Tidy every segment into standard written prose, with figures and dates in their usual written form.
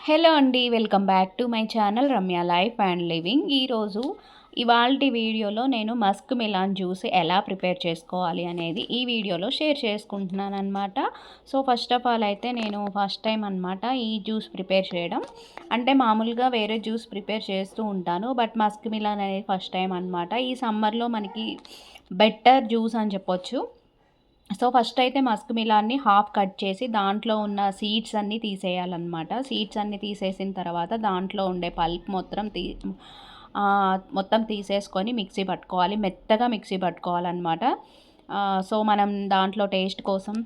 Hello అండి, welcome back to my channel Ramya life and living. ఇవాల్టి వీడియోలో నేను మస్క్ మిలాన్ జ్యూస్ ఎలా ప్రిపేర్ చేసుకోవాలి అనేది ఈ వీడియోలో షేర్ చేసుకుంటున్నాను అనమాట. సో ఫస్ట్ ఆఫ్ ఆల్ అయితే నేను ఫస్ట్ టైం అనమాట ఈ జ్యూస్ ప్రిపేర్ చేయడం. అంటే మామూలుగా వేరే జ్యూస్ ప్రిపేర్ చేస్తూ ఉంటాను, బట్ మస్క్ మిలాన్ అనేది ఫస్ట్ టైం అనమాట. ఈ సమ్మర్లో మనకి బెటర్ జ్యూస్ అని చెప్పొచ్చు. సో ఫస్ట్ అయితే మస్క్ మిలాన్ని హాఫ్ కట్ చేసి దాంట్లో ఉన్న సీడ్స్ అన్నీ తీసేయాలన్నమాట. సీడ్స్ అన్నీ తీసేసిన తర్వాత దాంట్లో ఉండే పల్ప్ మొత్తం తీసేసుకొని మిక్సీ పట్టుకోవాలి, మెత్తగా మిక్సీ పట్టుకోవాలన్నమాట. సో మనం దాంట్లో టేస్ట్ కోసం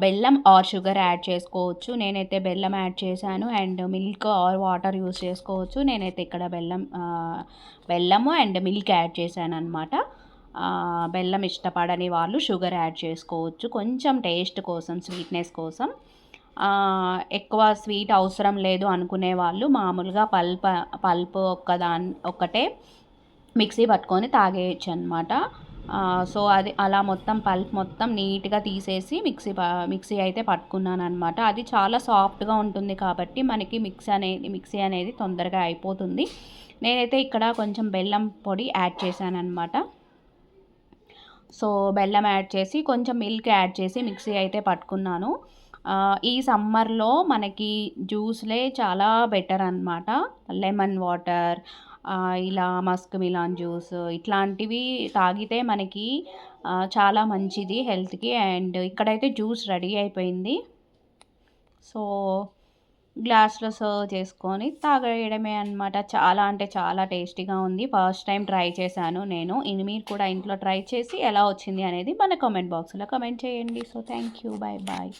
బెల్లం ఆర్ షుగర్ యాడ్ చేసుకోవచ్చు. నేనైతే బెల్లం యాడ్ చేశాను, and milk or water use చేసుకోవచ్చు. నేనైతే ఇక్కడ బెల్లము అండ్ మిల్క్ యాడ్ చేశాను అనమాట. బెల్లం ఇష్టపడని వాళ్ళు షుగర్ యాడ్ చేసుకోవచ్చు, కొంచెం టేస్ట్ కోసం, స్వీట్నెస్ కోసం. ఎక్కువ స్వీట్ అవసరం లేదు అనుకునే వాళ్ళు మామూలుగా పల్ప్ ఒక్కటే మిక్సీ పట్టుకొని తాగేయచ్చు అనమాట. సో అది అలా మొత్తం పల్ప్ మొత్తం నీట్గా తీసేసి మిక్సీ అయితే పట్టుకున్నాను అనమాట. అది చాలా సాఫ్ట్గా ఉంటుంది కాబట్టి మనకి మిక్సీ అనేది తొందరగా అయిపోతుంది. నేనైతే ఇక్కడ కొంచెం బెల్లం పొడి యాడ్ చేశాను అనమాట. సో బెల్లం యాడ్ చేసి కొంచెం మిల్క్ యాడ్ చేసి మిక్సీ అయితే పట్టుకున్నాను. ఈ సమ్మర్లో మనకి జ్యూస్లే చాలా బెటర్ అనమాట. లెమన్ వాటర్, ఇలా మస్క్ మిలాన్ జ్యూస్ ఇట్లాంటివి తాగితే మనకి చాలా మంచిది హెల్త్కి. అండ్ ఇక్కడైతే జ్యూస్ రెడీ అయిపోయింది. సో గ్లాస్లో సర్వ్ చేసుకొని తాగేయడమే అనమాట. చాలా అంటే చాలా టేస్టీగా ఉంది. ఫస్ట్ టైం ట్రై చేశాను నేను. మీరు కూడా ఇంట్లో ట్రై చేసి ఎలా వచ్చింది అనేది మన కామెంట్ బాక్స్లో కామెంట్ చేయండి. So thank you, bye bye.